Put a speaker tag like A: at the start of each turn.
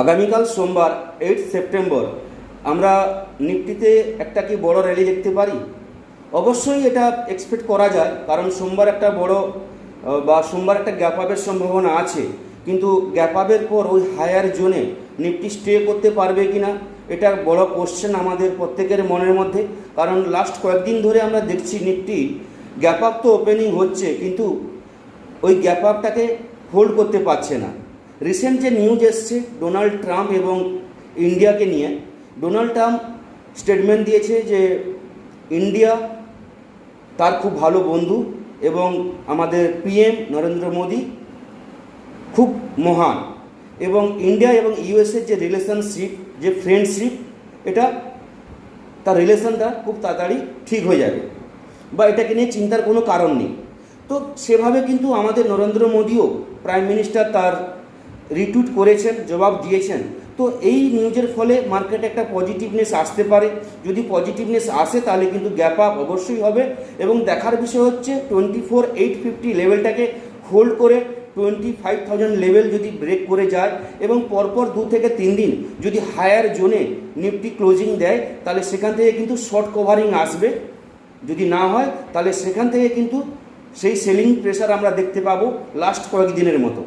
A: আগামীকাল সোমবার 8 সেপ্টেম্বর আমরা নিফটিতে একটা কি বড় র্যালি দেখতে পারি? অবশ্যই এটা এক্সপেক্ট করা যায়, কারণ সোমবার একটা বড় সোমবার একটা গ্যাপ আপের সম্ভাবনা আছে। কিন্তু গ্যাপ আপের পর ওই হায়ার জোনে নিফটি স্টে করতে পারবে কিনা এটা বড় কোশ্চেন আমাদের প্রত্যেকের মনের মধ্যে। কারণ লাস্ট কয়েকদিন ধরে আমরা দেখছি নিফটি গ্যাপ আপ তো ওপেনিং হচ্ছে, কিন্তু ওই গ্যাপ আপটাকে হোল্ড করতে পারছে না। রিসেন্ট যে নিউজ এসছে ডোনাল্ড ট্রাম্প এবং ইন্ডিয়াকে নিয়ে, ডোনাল্ড ট্রাম্প স্টেটমেন্ট দিয়েছে যে ইন্ডিয়া তার খুব ভালো বন্ধু এবং আমাদের পিএম নরেন্দ্র মোদী খুব মহান, এবং ইন্ডিয়া এবং ইউএসএর যে রিলেশনশিপ, যে ফ্রেন্ডশিপ, এটা তার রিলেশনটা খুব তাড়াতাড়ি ঠিক হয়ে যাবে, বা এটাকে নিয়ে চিন্তার কোনো কারণ নেই। তো সেভাবে কিন্তু আমাদের নরেন্দ্র মোদীও, প্রাইম মিনিস্টার, তার রিটুইট করেছেন, জবাব দিয়েছেন। তো এই নিউজের ফলে মার্কেটে একটা পজিটিভনেস আসতে পারে। যদি পজিটিভনেস আসে তাহলে কিন্তু গ্যাপ আপ অবশ্যই হবে, এবং দেখার বিষয় হচ্ছে 24,850 লেভেলটাকে হোল্ড করে 25,000 লেভেল যদি ব্রেক করে যায় এবং পরপর 2 থেকে 3 দিন যদি হায়ার জোনে নিফটি ক্লোজিং দেয়, তাহলে সেখান থেকে কিন্তু শর্ট কভারিং আসবে। যদি না হয় তাহলে সেখান থেকে কিন্তু সেই সেলিং প্রেশার আমরা দেখতে পাবো লাস্ট কয়েকদিনের মতো।